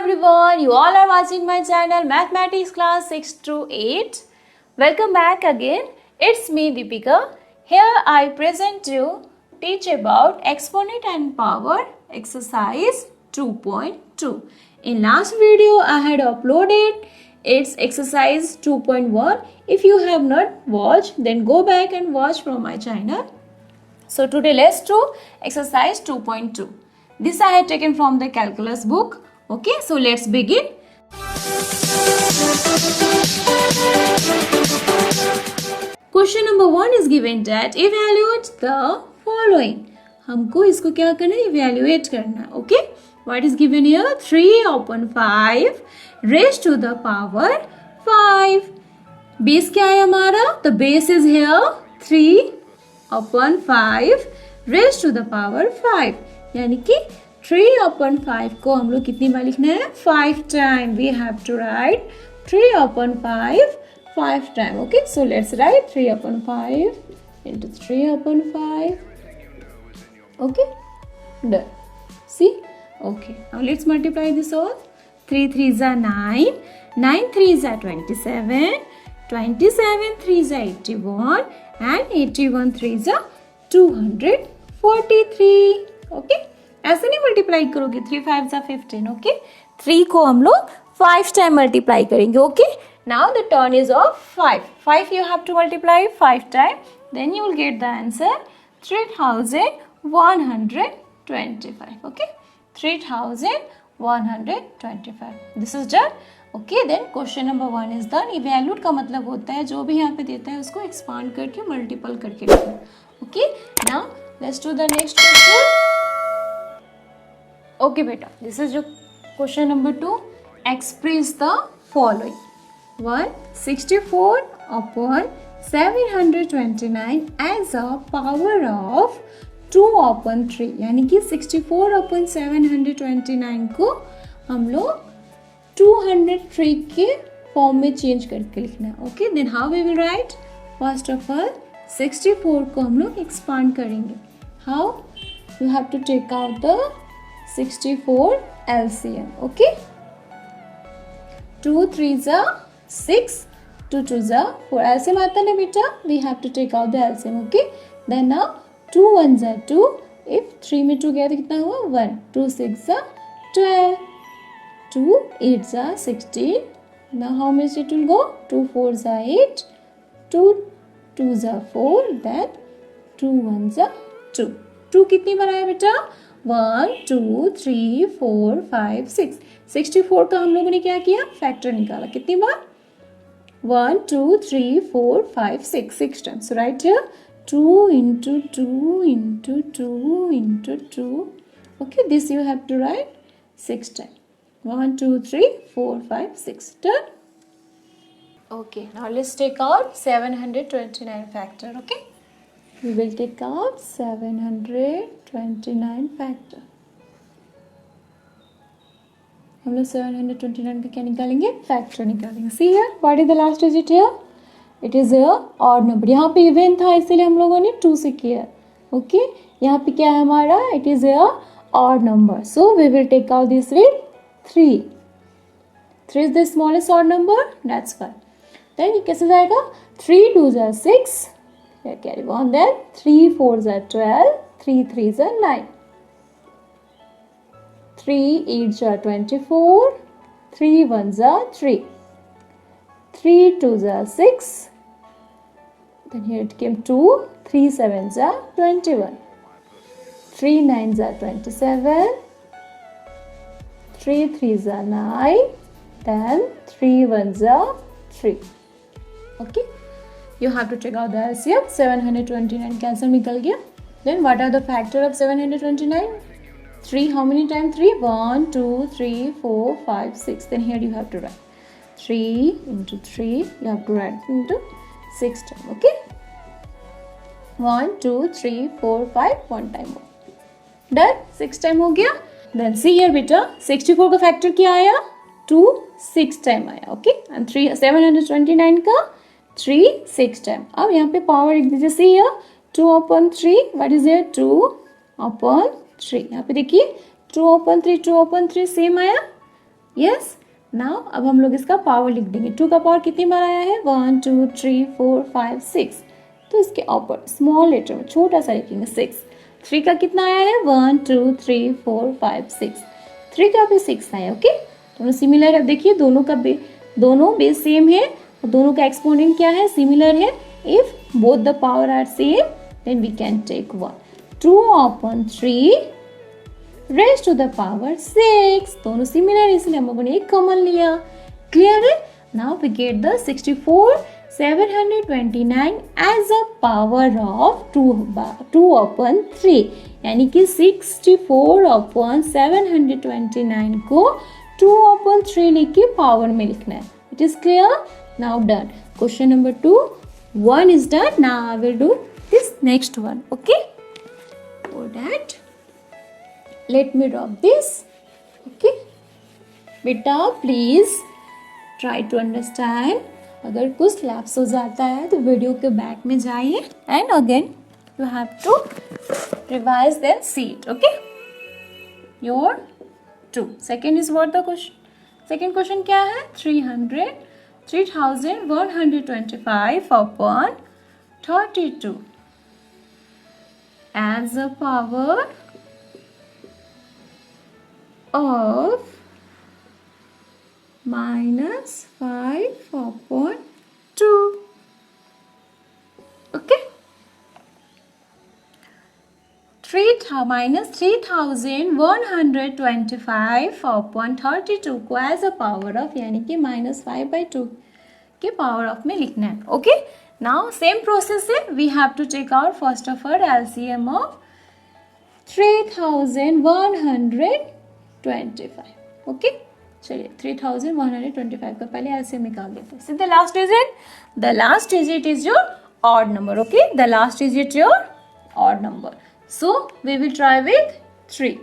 everyone, you all are watching my channel Mathematics class 6 to 8. Welcome back again. It's me Deepika. Here I present you teach about exponent and power exercise 2.2. In last video I had uploaded its exercise 2.1. If you have not watched, then go back and watch from my channel. So today let's do exercise 2.2. This I had taken from the calculus book. Okay, so let's begin. Question number 1 is given that evaluate the following. हमको इसको क्या करना है? Evaluate करना. Okay, what is given here? 3 upon 5 raised to the power 5. Base क्या है हमारा? The base is here 3 upon 5 raised to the power 5. यानी कि 3 upon 5 को हम लोग कितनी बार लिखना है? 5 time. We have to write 3 upon 5 time. Okay, so let's write 3 upon 5 into 3 upon 5. Okay, done. See? Okay, now let's multiply this all. 3 3s are 9, 9 3s are 27, 27 3s are 81 and 81 3s are 243. Okay, ऐसे नहीं multiply करोगे. 3 5s are 15. Okay, 3 को हम लोग 5 time multiply करेंगे. Okay, now the turn is of 5. 5 you have to multiply 5 time, then you will get the answer 3125. Okay, 3125. This is done. Okay, then question number 1 is done. इवैल्यूट का मतलब होता है जो भी यहाँ पे देता है उसको एक्सपांड करके मल्टीपल करके लिखना. Okay, now let's do the next question. Okay beta, this is your question number 2. Express the following. 164 upon 729 as a power of 2 upon 3. यानी कि 64 upon 729 को हम लोग 203 के फॉर्म में चेंज करके लिखना है. Okay, then how we will write? First of all 64 को हम लोग एक्सपांड करेंगे. How? You have to take out the 64 LCM. Okay, 2 3s are 6, 2 2s are 4. LCM आता है ना बेटा, we have to take out the LCM. Okay, then now 2 1s are 2. if 3 में 2 गया तो कितना हुआ? 1. 2 6s are 12, 2 8s are 16. now how much it will go? 2 4s are 8, 2 2s are 4, then 2 1s are 2. 2 कितनी बार आया बेटा? 1 2 3 4 5 6. 64 का हम लोगों ने क्या किया? फैक्टर निकाला. कितनी बार? 1 2 3 4 5 6. 6 times. So right here 2 into 2 into 2 into 2. Okay, this you have to write 6 times. 1 2 3 4 5 6. Done. Okay, now let's take out 729 factor. Okay, we will take out 729 factor. हम लोग 729 का क्या निकालेंगे? फैक्टर निकालेंगे. See here, what is the last digit here? It is a odd number. यहाँ पे even था इसलिए हम लोगों ने 2 से किया. ओके, यहाँ पे क्या है हमारा? It is a odd number. So we will take out this with 3. 3 is the smallest odd number. That's fine. Then ये कैसे जाएगा? 3 2s are 6. Carry on. Then 3 4s are 12, 3 3s are 9, 3 8s are 24, 3 1s are 3, 3 2s are 6, then here it came 2, 3 7s are 21, 3 9s are 27, 3 3s are 9, then 3 1s are 3. Okay, you have to check out the LCM. 729 cancel निकल गया. Then what are the factor of 729? 3. How many times 3? 1 2 3 4 5 6. Then here you have to write 3 into 3. You have to write into 6 times. Okay, 1 2 3 4 5 1 time more. Done. 6 time हो गया. Then see here बेटा, 64 का factor क्या आया? 2 6 time आया. Okay, and 729 का 3 6 time. अब यहाँ पे पावर लिख दीजिए. See here 2 upon 3. What is here? 2 upon 3. यहाँ पे देखिए 2 upon 3 सेम आया. यस। नाउ अब हम लोग इसका पावर लिख देंगे। 2 का पावर कितनी बार आया है? 1 2 3 4 5 6, तो इसके ऊपर स्मॉल लेटर में छोटा सा लिखेंगे 6। 3 का कितना आया है? 1 2 3 4 5 6, 3 का भी 6 आया। ओके, दोनों सिमिलर है। देखिए दोनों बेस सेम है, दोनों का एक्सपोनेंट क्या है? सिमिलर है। If both the power are same then we can take 1। 2 upon 3 raise to the power 6, दोनों सिमिलर है इसलिए हम लोगों ने एक कॉमन लिया। क्लियर है? Now we get the 64,729 as a power of 2 upon 3, यानी कि 64 upon 729 को 2 upon 3 लिख के पावर में लिखना है। It is clear? Now done. Question number 2 1 is done. Now I will do this next one. Okay, for that let me drop this. Okay, बेटा please try to understand. अगर कुछ lapse हो जाता है तो वीडियो के बैक में जाइए and again you have to revise then see it. Okay, your 2 second is what the question. Second question क्या है? 3,125 upon 32 as a power of -5 upon 2. Okay, minus 3,125 upon 32 को एज अ पावर ऑफ यानी कि -5/2 के power of में लिखना है। Okay, now same process है। We have to take out first of all LCM of 3,125। Okay, चलिए 3,125 का पहले एलसीएम निकाल देते हैं। The last digit is your odd number. Okay, the last digit your odd number. So we will try with 3.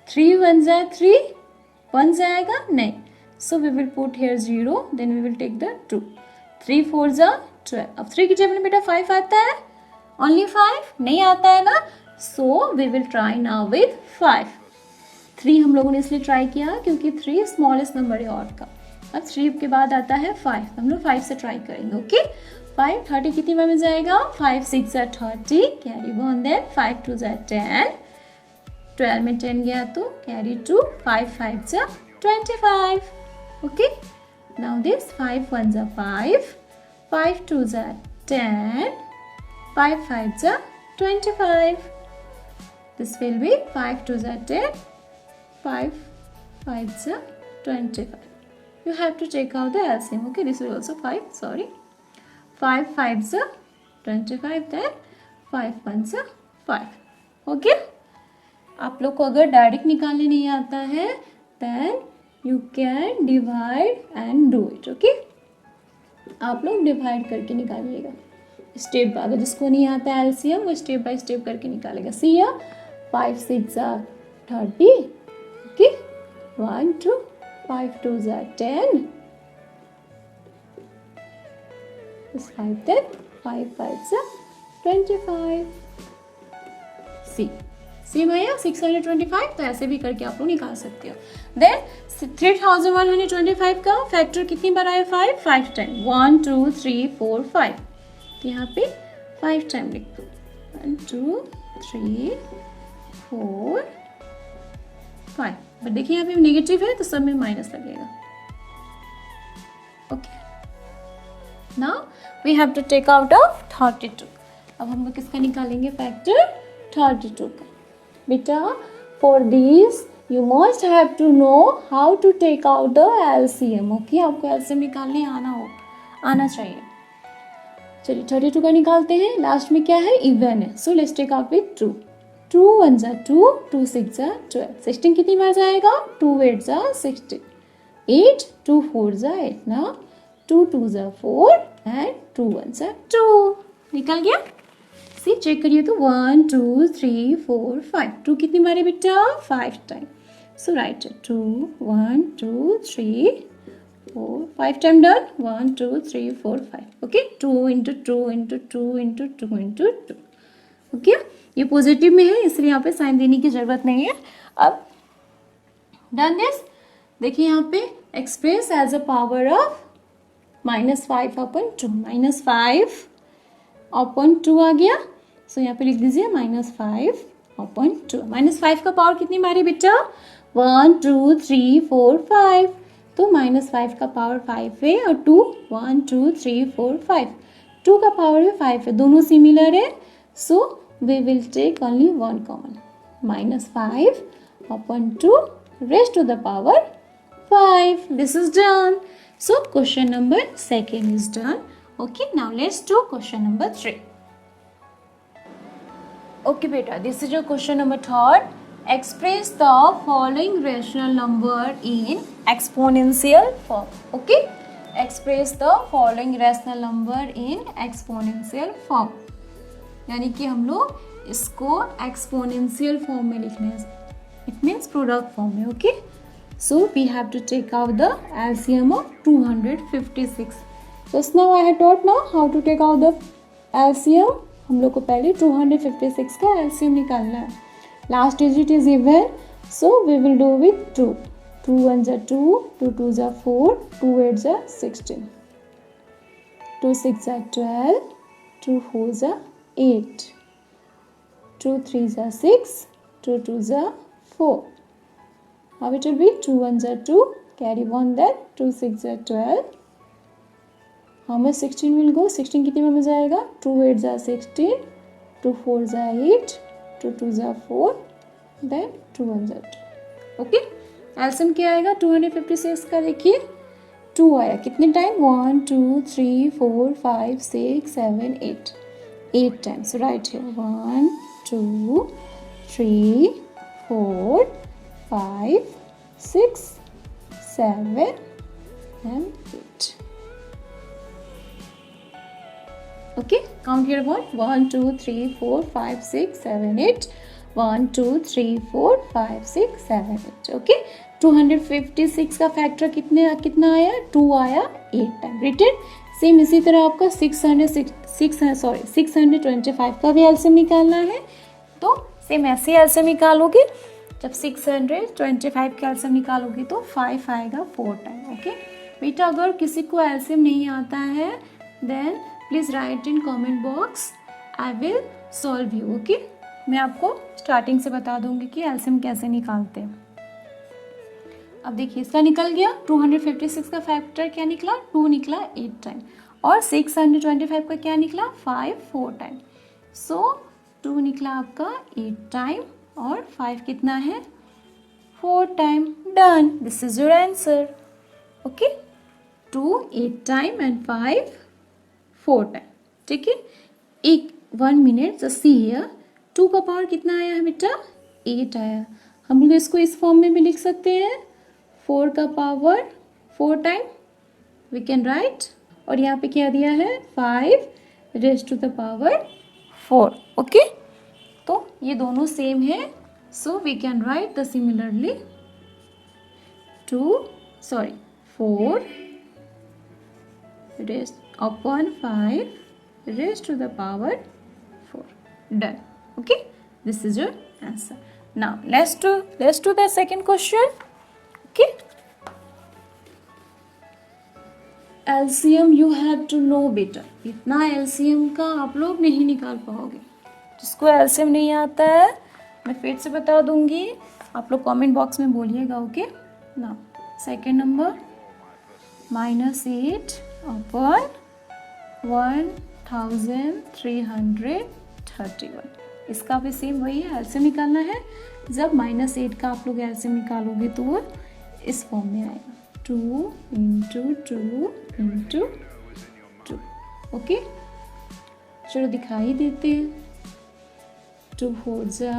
3 1s are 3, 1 जाएगा नहीं, so we will put here 0, then we will take the 2. 3 4s are 12. अब 3 की जगह में बेटा 5 आता है? Only 5 नहीं आता है ना, so we will try now with 5. 3 हम लोगों ने इसलिए ट्राई किया क्योंकि 3 स्मॉलेस्ट नंबर है ऑड का। अब 3 के बाद आता है 5, हम लोग 5 से ट्राई करेंगे। ओके, 5 30 कितनी बार में जाएगा? 5 6 are 30, कैरी 1, देन 5 2 are 10, 12 में 10 गया तो carry 2, 5 5 are 25. Okay, now this 5 1s are 5, 5 2s are 10, 5 5s are 25. This will be 5 2s are 10, 5 5s are 25. You have to take out the LCM. Okay, this is also 5, sorry. 5 5s are 25, then 5 1s are 5. Okay, आप लोग को अगर direct निकालने नहीं आता है then you can divide and do it. Okay, आप लोग डिवाइड करके निकालिएगा स्टेप बाय। अगर जिसको नहीं आता है एलसीएम वो स्टेप बाय स्टेप करके निकालेगा। सी या 5 6 are 30. Okay, 1 2 5 2s are 10, 5 10, 5 5s are 25. सी भैया 625, तो ऐसे भी करके आप लोग निकाल सकते हो। देन 3,125 का फैक्टर कितनी बार आया? 5 टाइम। 1 2 3 4 5, तो यहाँ पे 5 टाइम लिख दो। 1 2 3 4 5, बट देखिए यहाँ पे नेगेटिव है तो सब में माइनस लगेगा। Okay, now we have to take out of 32। अब हम लोग किसका निकालेंगे फैक्टर? 32 का। बेटा for this you must have to know how to take out the LCM. Okay, आपको एलसीएम निकालने आना चाहिए। चलिए 32 का निकालते हैं। लास्ट में क्या है? इवन है, so let's take out with 2। 2 1s are 2, 2 6 are 12, 16 कितनी बार जाएगा? 2 8s are 16, 8 2 4s are 8, ना 2 2s are 4 and 2 1s are 2। निकल गया? सी चेक करिए तो 1 2 3 4 5, 2 कितनी बार है बेटा? 5 time. So write 2 1 2 3 4 5 time done. 1 2 3 4 5। Okay, 2 into 2 into 2 into 2 into 2। Okay, ये पॉजिटिव में है इसलिए यहाँ पे साइन देने की जरूरत नहीं है। अब डन दिस, देखिए यहाँ पे express as a power of -5/2, -5/2 आ गया। सो यहाँ पे लिख दीजिए -5/2। -5 का पावर कितनी बारी बेटा? 1 2 3 4 5। तो -5 का पावर 5 है और 2 1 2 3 4 5। 2 का पावर है 5 है, दोनों सिमिलर है। So we will take only one common, -5/2 raised to the power 5. This is done. So question number 2 is done. Okay, now let's do question number 3. Okay beta, this is your question number 3rd. Express the following rational number in exponential form. Okay, express the following rational number in exponential form. यानी कि हम लोग इसको exponential form में लिखने हैं, it means product form में। Okay, so we have to take out the LCM of 256. Just now I have taught now how to take out the LCM. हम लोग को पहले 256 का एलसीएम निकालना है। Last digit is even, so we will do with 2. 2 1 जा 2, 2 2 जा 4, 2 8 जा 16, 2 6 जा 12, 2 4 जा 8, 2 3 जा 6, 2 2 जा 4. Now it will be 2 1 जा 2, carry 1 then 2 6 जा 12. How much 16 will go? 16 कितने में जाएगा? 2 8 जा 16, 2 4 जा 8, 2 2 जा 4, then 2 1 जा 2. ओके, एलसीएम क्या आएगा 256 का? देखिए 2 आया कितने time? 1 2 3 4 5 6 7 8 times. Right here 1 2 3 4 5 6 7 and 8. Okay, count here about 1 2 3 4 5 6 7 8. 1 2 3 4 5 6 7 8. Okay, 256 का फैक्टर कितना आया? 2 आया 8 टाइम। रिटर्न सेम इसी तरह आपका 625 का भी एलसीएम निकालना है। तो सेम ऐसे एलसीएम निकालोगे, जब 625 का एलसीएम निकालोगे तो 5 आएगा 4 टाइम। ओके बेटा, अगर किसी को एलसीएम नहीं आता है then please write in comment box, I will solve you. Okay, मैं आपको स्टार्टिंग से बता दूंगी कि एलसीएम कैसे निकालते हैं। अब देखिए इसका निकल गया 256 का फैक्टर क्या निकला? 2 निकला 8 टाइम, और 625 का क्या निकला? 5 4 टाइम। सो 2 निकला आपका 8 टाइम और 5 कितना है? 4 time. Done, this is your answer. Okay, 2 8 time and 5 4 time. ठीक है, 1 मिनट जस्ट सी हियर, 2 का पावर कितना आया है बेटा? 8 आया। हम लोग इसको इस फॉर्म में भी लिख सकते हैं, 4 का power 4 time we can write, और यहाँ पे क्या दिया है? 5 raise to the power 4। Okay, तो ये दोनों सेम है, so we can write the similarly 4 raise upon 5 raise to the power 4. Done. Okay, this is your answer. Now let's do the second question. Okay, LCM you have to know बेटा, इतना LCM का आप लोग नहीं निकाल पाओगे। जिसको LCM नहीं आता है मैं फिर से बता दूंगी, आप लोग कमेंट बॉक्स में बोलिएगा। ओके, ना सेकेंड नंबर -8 अपॉन 1331, इसका भी सेम वही है, एलसीएम निकालना है। जब -8 का आप लोग एलसीएम निकालोगे तो वो इस फॉर्म में आएगा, 2 × 2 × 2। ओके, चलो दिखाई देते हैं। 2 4 जा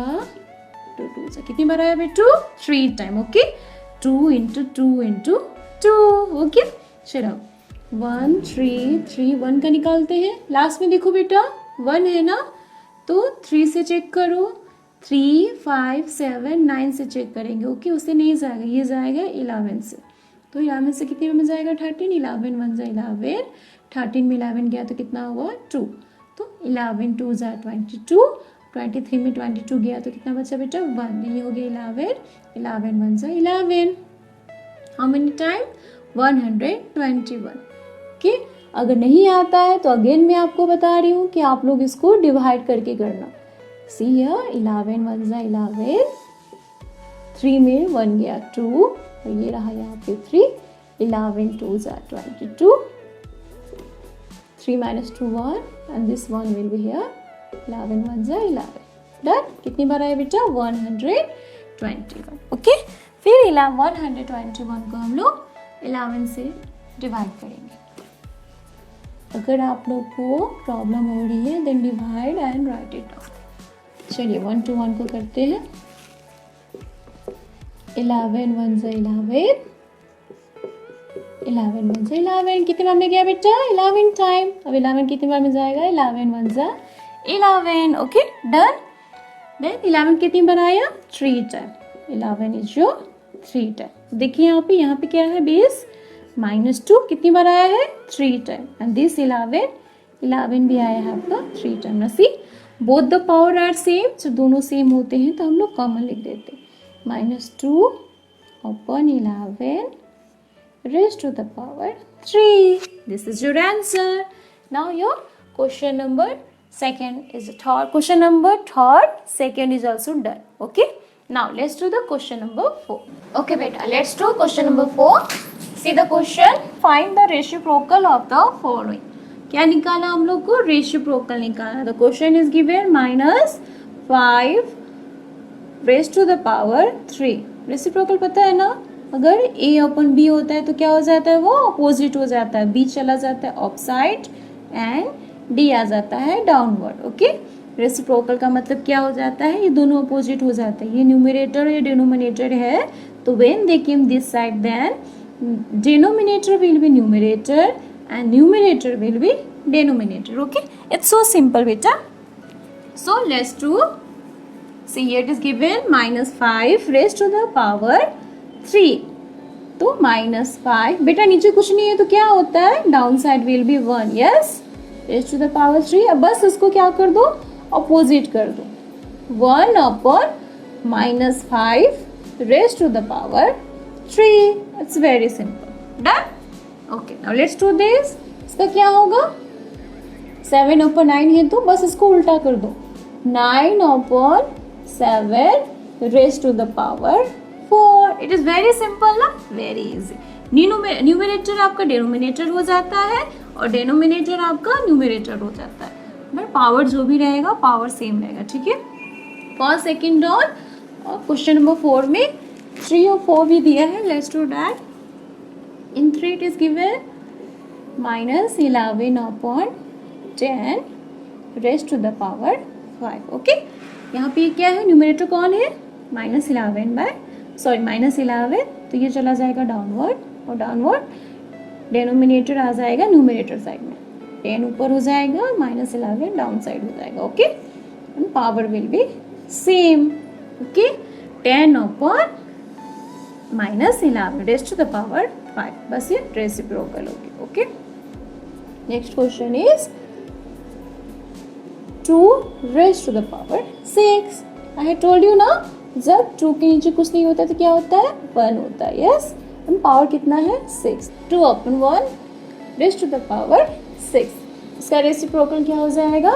2 2 जा, कितनी बार आया बेटू? 3 टाइम। ओके, 2 × 2 × 2। ओके, चलो 1 3 3 1 का निकालते हैं। लास्ट में देखो बेटा 1 है ना, तो 3 से चेक करो, 3 5 7 9 से चेक करेंगे। ओके, उससे नहीं जाएगा, ये जाएगा 11 से। तो 11 से कितने में जाएगा? 13। 11 1 जा 11, 13 में 11 गया तो कितना हुआ? 2। तो 11 2 जा 22, 23 में 22 गया तो कितना बचा बेटा? 1। ये हो गया 11, 11 1 जा 11। How many time 121. ओके, अगर नहीं आता है तो अगेन मैं आपको बता रही हूँ कि आप लोग इसको डिवाइड करके करना. सी हियर 11 1 जा 11, 3 में 1 गया 2 और ये रहा यहाँ पे 3, 11 2 जा 22, 3 minus 2 1 and this 1 will be here, 11 1 जा 11. डन. कितनी बार आया बेटा 121. ओके, फिर 121 को हम लोग 11 से डिवाइड करेंगे. अगर आप लोग को प्रॉब्लम हो रही है then divide and write it down. चलिए 1 to 1 को करते हैं. 11 1 जा 11, 11 1 जा 11. कितने बार में गया बेटा 11 टाइम. अब 11 कितने बार में जाएगा 11 1 जा 11. Okay done. देन 11 कितनी बार आया 3 टाइम. 11 is your 3 time. देखिए यहाँ पे क्या है बेस -2 कितनी बार आया है 3 टाइम. एंड दिस 11 भी आया है आपका 3 टाइम. ना see both the power are same. जब दोनों सेम होते हैं तो हम लोग कॉमन लिख देते हैं. -2 upon 11 raised to the power 3. This is your answer. Now your question number second is third. Question number third second is also done. Okay. Now let's do the question number 4. Okay beta, let's do question number 4. See the question. Find the reciprocal of the following. क्या निकाला हम लोग को reciprocal निकाला. The question is given -5 raised to the power 3. Reciprocal पता है ना, अगर a अपन b होता है तो क्या हो जाता है वो अपोजिट हो जाता है. b चला जाता है ऑफसाइड एंड d आ जाता है डाउनवर्ड. ओके, रेसिप्रोकल का मतलब क्या हो जाता है, ये दोनों अपोजिट हो जाता है. ये न्यूमरेटर और ये डिनोमिनेटर है तो when they came this side than denominator will be numerator and numerator will be denominator. Okay, it's so simple beta. So let's do, see here it is given -5 raised to the power 3. तो -5 बेटा नीचे कुछ नहीं है तो क्या होता है down side will be 1. Yes, raised to the power 3. अब बस इसको क्या कर दो अपोजिट कर दो. 1 upon -5 raised to the power 3. It's very simple. Done. Okay, now let's do this. इसका क्या होगा 7 upon 9 है तो बस इसको उल्टा कर दो. 9 upon 7 raised to the power 4. It is very simple ना, वेरी इजी. न्यूमरेटर आपका डिनोमिनेटर हो जाता है और डिनोमिनेटर आपका न्यूमरेटर हो जाता है. बट पावर जो भी रहेगा पावर सेम रहेगा. ठीक है, फर्स्ट सेकेंड और क्वेश्चन नंबर 4 में 3 और 4 भी दिया है. Let's do that. In 3 it is given -11 upon 10 raised to the power 5. Okay, यहाँ पे क्या है न्यूमरेटर कौन है -11 तो ये चला जाएगा डाउनवर्ड और डाउनवर्ड डिनोमिनेटर आ जाएगा न्यूमरेटर साइड में. 10 ऊपर हो जाएगा -11 डाउन साइड हो जाएगा. Okay, and power will B same. Okay, 10 upon -11 raised to the power 5. बस ये रेसिप्रोकल होगी. Okay, next question is 2 raised to the power 6. I have told you ना, जब 2 के नीचे कुछ नहीं होता तो क्या होता है 1 होता है. यस, एंड पावर कितना है 6. 2 upon 1 raised to the power 6. इसका रेसिप्रोकल क्या हो जाएगा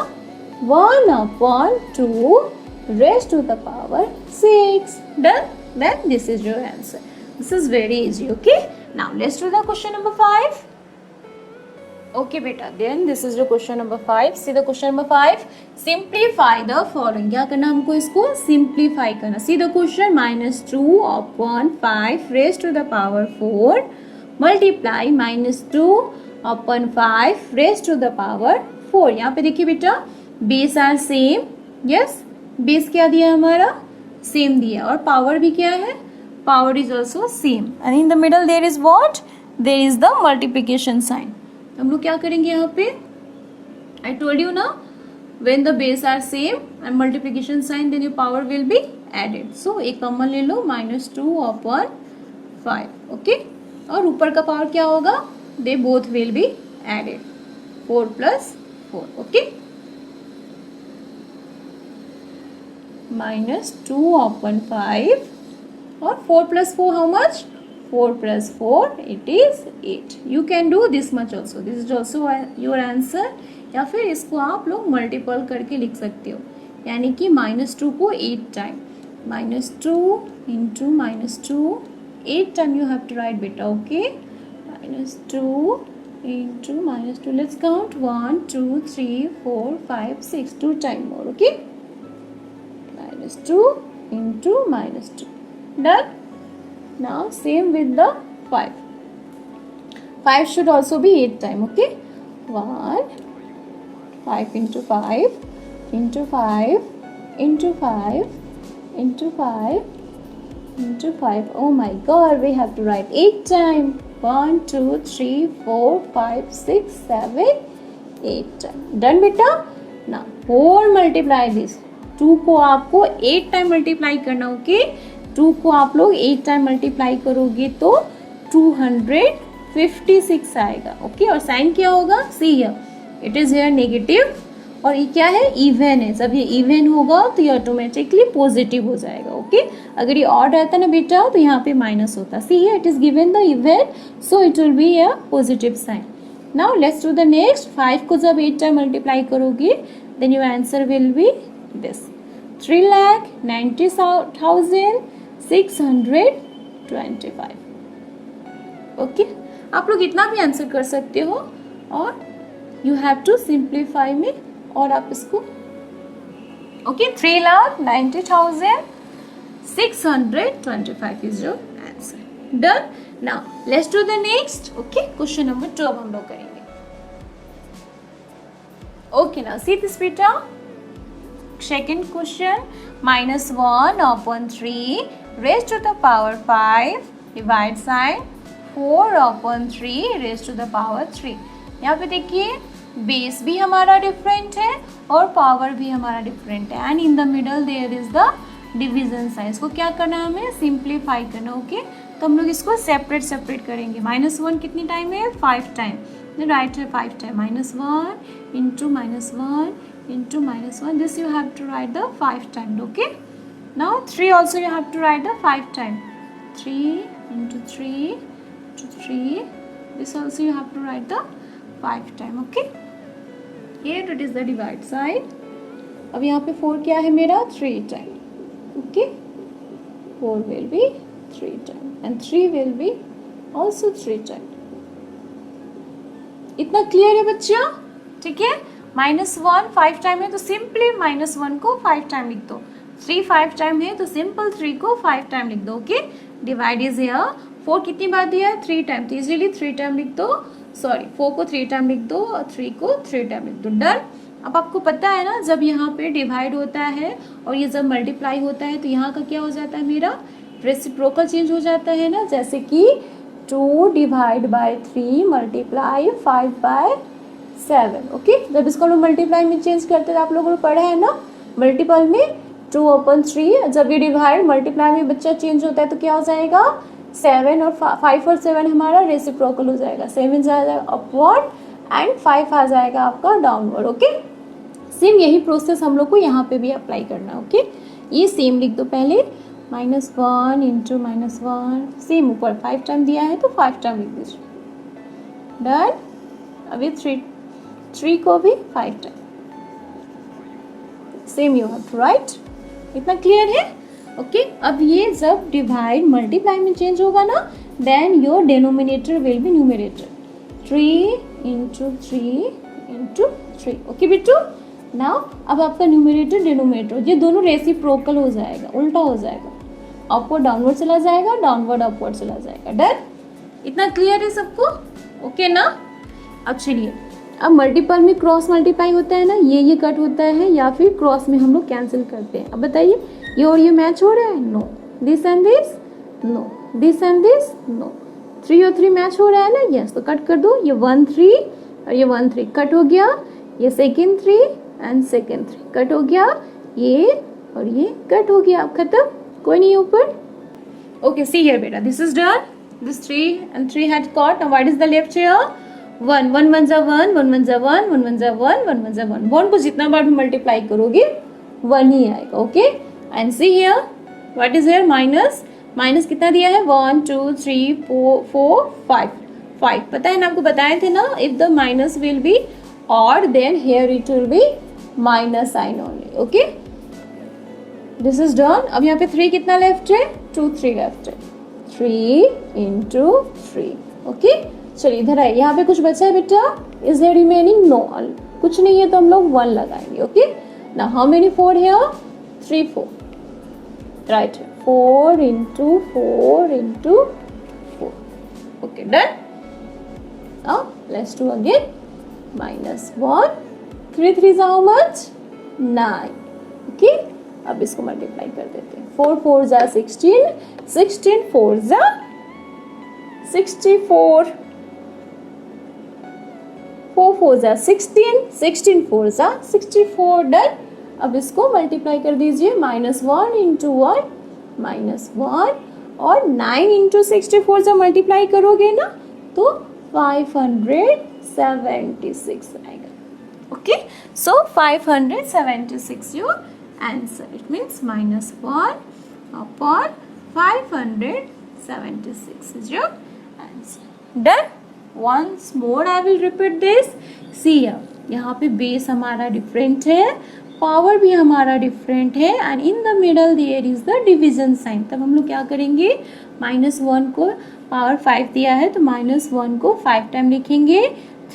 1 upon 2 raised to the power 6. Done. Then this is your answer. This is very easy. Okay, now let's do the question number 5. Okay beta, then this is your question number 5. See the question number 5. Simplify the following. क्या करना हमको इसको simplify करना. See the question -2 upon 5 raised to the power 4 multiply -2 upon 5 raised to the power 4. यहाँ पे देखिए बेटा base are same. Yes, base क्या दिया हमारा सेम दिया और पावर भी क्या है power is also same. And in the middle there is what, there is the multiplication sign. हम लोग क्या करेंगे यहाँ पे, आई टोल्ड यू ना when the base are same and multiplication sign then your power will be added. So एक common ले लो -2 upon 5. Okay, और ऊपर का पावर क्या होगा they both will be added 4 + 4. Okay, -2 upon 5 और 4 + 4 how much 4 plus 4 it is 8. You can do this much also. This is also your answer. या फिर इसको आप लोग मल्टीपल करके लिख सकते हो, यानी कि -2 को 8 time, -2 into -2 8 time you have to write बेटा. Okay, -2 into -2, let's count 1 2 3 4 5 6, 2 time more. Okay, -2 into -2. Done. Now same with the 5. 5 should also be 8 time. Okay, 1 5 into 5 into 5 into 5 into 5 into 5. Oh my god, we have to write 8 time. 1 2 3 4 5 6 7 8 time. Done बेटा. Now 4 multiply this. 2 को आपको 8 time multiply करना. Okay, 2 को आप लोग 8 time multiply करोगे तो 256 आएगा. ओके, और साइन क्या होगा? सी here, it is here negative, और ये क्या है? इवन है. जब ये इवन होगा तो ये ऑटोमेटिकली पॉजिटिव हो जाएगा. ओके, अगर ये ऑड रहता ना बेटा तो यहाँ पे माइनस होता. See here it is given the even, so it will be a positive sign. Now let's do the next. 5 को जब 8 टाइम मल्टीप्लाई करोगे then your answer will be this, 3,90,625. Okay, आप लोग इतना भी आंसर कर सकते हो, और यू हैव टू सिंप्लीफाई में, और आप इसको okay 3,90,625 is your answer. Done. Now let's do the next. Okay, question number 2 अब हम लोग करेंगे. ओके, नाउ सी दिस बेटा. Second question, -1/3 raised to the power 5 divide sign 4/3 raised to the power 3. यहाँ पे देखिए बेस भी हमारा डिफरेंट है और पावर भी हमारा डिफरेंट है, and in the middle there is the division sign. इसको क्या करना है? हमें सिंप्लीफाई करना. ओके, तो हम लोग इसको सेपरेट करेंगे. -1 कितनी टाइम है? 5 टाइम. राइट है 5 time. -1 into -1 into -1, this you have to write the 5 time. Okay, now 3 also you have to write the 5 time. 3 into 3 to 3, this also you have to write the 5 time. Okay, here it is the divide side. अब यहाँ पे 4 क्या है मेरा? 3 time. Okay, 4 will be 3 time and 3 will be also 3 time. इतना clear है बच्चा? ठीक है. -1 5 टाइम है तो सिंपली -1 को 5 टाइम लिख दो. 3 5 टाइम है तो सिंपल 3 को 5 टाइम लिख दो. Okay, divide is here. 4 कितनी बार दिया है? 3 टाइम, तो इजीली 3 टाइम लिख दो. सॉरी, 4 को 3 टाइम लिख दो और 3 को 3 टाइम लिख दो. डन. अब आपको पता है ना, जब यहाँ पे डिवाइड होता है और ये जब मल्टीप्लाई होता है तो यहाँ का क्या हो जाता है? मेरा रेसिप्रोकल चेंज हो जाता है ना. जैसे कि 2 divide by 3 multiply 5 by 7. Okay, जब इसको लोग मल्टीप्लाई में चेंज करते हैं, आप लोगों ने पढ़ा है ना मल्टीपल में 2/3. जब ये डिवाइड मल्टीप्लाई में बच्चा चेंज होता है तो क्या हो जाएगा? 7 और 5 और 7 हमारा रेसिप्रोकल हो जाएगा. 7 जाएगा अपवर्ड एंड 5 आ जाएगा आपका डाउनवर्ड. ओके, सेम यही प्रोसेस हम लोग को यहाँ पे भी अप्लाई करना है. ओके, ये सेम लिख दो पहले. -1 इंटू -1, सेम ऊपर 5 टाइम दिया है तो 5 टाइम लिख दीजिए. डन. अभी 3 को भी 5 time. Same you have to write. इतना क्लियर है? ओके, अब ये जब डिवाइड मल्टीप्लाई में चेंज होगा ना, then your denominator will be numerator. 3 into 3 into 3. Okay बेटू. नाउ अब आपका न्यूमरेटर डिनोमिनेटर ये दोनों रेसिप्रोकल हो जाएगा, उल्टा हो जाएगा. अपवर्ड डाउनवर्ड चला जाएगा, डाउनवर्ड अपवर्ड चला जाएगा. डन. इतना क्लियर है सबको? ओके ना. अब चलिए, अब मल्टीपल में क्रॉस मल्टीप्लाई होता है ना, ये कट होता है या फिर क्रॉस में हम लोग कैंसिल करते हैं. अब बताइए, ये और ये मैच हो रहा है? No. This and this? No. This and this? No. 3 और 3 मैच हो रहा है ना? यस. तो कट कर दो. ये 1 3 और ये 1 3 कट हो गया. ये सेकेंड 3 एंड सेकेंड 3 कट हो गया. ये और ये कट हो गया. अब खत्म, कोई नहीं ऊपर. ओके, सी हियर बेटा, this is done. This 3 and 3 had caught. Now what is the left here? 1 1 1 जा 1 1 1 जा 1 1 1 जा 1 1 1 जा 1. 1 को जितना बार भी मल्टीप्लाई करोगे 1 ही आएगा. Okay, and see here, what is here? Minus कितना दिया है 1 2 3 4 5 5 पता है ना, आपको बताए थे ना, if the minus will be odd then here it will be minus sign only. Okay, this is done. अब यहाँ पे 3 कितना लेफ्ट है 2 3 लेफ्ट है 3 into 3. ओके, चलिए इधर आइए. यहाँ पे कुछ बचा है बेटा, इज देयर रिमेनिंग, नो कुछ नहीं है तो हम लोग 1 लगाएंगे. Okay, now how many 4 here 3 4 right, 4 into 4 into 4. Okay, done. Now let's do again. Minus 1 3 3 is how much 9. Okay, अब इसको मल्टीप्लाई कर देते हैं. 4 4 जा 16, 16 4 जा 64, 4 4 जा 16, 16 4 जा 64. डन. अब इसको मल्टीप्लाई कर दीजिए. -1 into 1 -1 और 9 into 64 जब मल्टीप्लाई करोगे ना तो 576 आएगा. Okay, so 576 your answer. It means -1 upon 576 is your answer. Done. Once more I will repeat this. See यहाँ पे बेस हमारा डिफरेंट है, पावर भी हमारा डिफरेंट है, and in the middle there is the division sign. तब हम लोग क्या करेंगे, -1 को पावर 5 दिया है तो -1 को 5 टाइम लिखेंगे,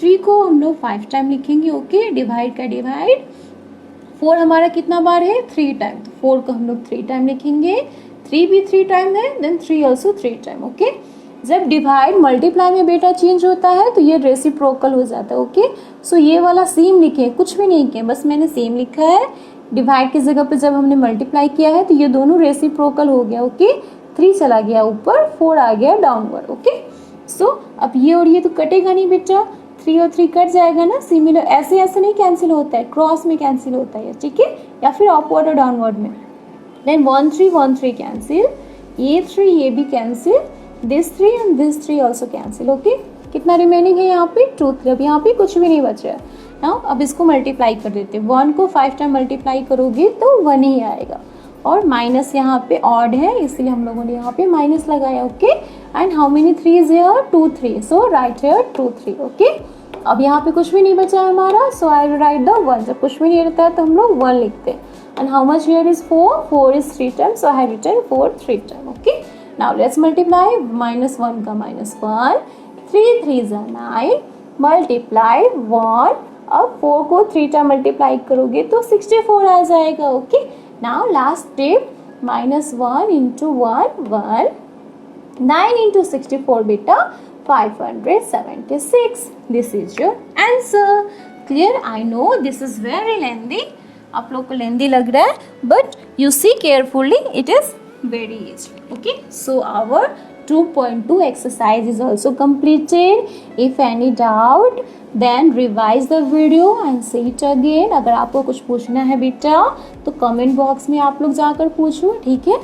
3 को हम लोग 5 टाइम लिखेंगे. ओके, डिवाइड का डिवाइड. 4 हमारा कितना बार है 3 टाइम, तो 4 को हम लोग 3 टाइम लिखेंगे. 3 भी 3 टाइम है, देन 3 ऑल्सो 3 टाइम. ओके, जब डिवाइड मल्टीप्लाई में बेटा चेंज होता है तो ये रेसिप्रोकल हो जाता है. ओके, सो ये वाला सेम लिखे, कुछ भी नहीं किया, बस मैंने सेम लिखा है. डिवाइड की जगह पे जब हमने मल्टीप्लाई किया है तो ये दोनों रेसिप्रोकल हो गया. ओके, 3 चला गया ऊपर, 4 आ गया डाउनवर्ड. ओके, सो अब ये और ये तो कटेगा नहीं बेटा, 3 और 3 कट जाएगा ना. सिमिलर ऐसे ऐसे नहीं कैंसिल होता है, क्रॉस में कैंसिल होता है. ठीक है, या फिर अपवर्ड और डाउनवर्ड में. देन 1 3 कैंसिल, ये 3 ये भी cancel, this 3 and this 3 also cancel. Okay, कितना रिमेनिंग है यहाँ पे 2 3. अब यहाँ पे कुछ भी नहीं बचा है ना. अब इसको मल्टीप्लाई कर देते हैं. 1 को 5 टाइम मल्टीप्लाई करोगे तो 1 ही आएगा, और माइनस यहाँ पे ऑड है इसलिए हम लोगों ने यहाँ पे माइनस लगाया. Okay, and how many 3 is here 2 3, so right here 2 3. Okay, अब यहाँ पे कुछ भी नहीं बचा है हमारा, सो आई विल राइट द 1. जब कुछ भी नहीं रहता है तो हम लोग 1 लिखते हैं. And how much here is 4 4 is 3 time, so I have written 4 3 time. Okay, now let's multiply. -1 का -1, 3 3 is 9, मल्टीप्लाई 1. अब 4 को 3 टाइम मल्टीप्लाई करोगे तो 64 आ जाएगा. Okay, now last step, -1 into 1 1, 9 into 64 बेटा 576. This is your answer. Clear? I know this is very lengthy. आप लोग को लेंदी लग रहा है, but you see carefully, it is very easy. Okay, so our 2.2 exercise is also completed. If any doubt, then revise the video and see it again. अगर आपको कुछ पूछना है बेटा तो कमेंट बॉक्स में आप लोग जाकर पूछो. ठीक है,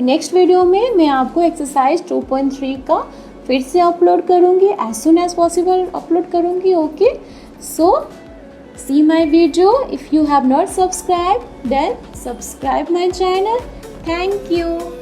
नेक्स्ट वीडियो में मैं आपको एक्सरसाइज 2.3 का फिर से अपलोड करूँगी, as soon as possible upload करूँगी. Okay, so see my video. If you have not subscribed, then subscribe my channel. Thank you.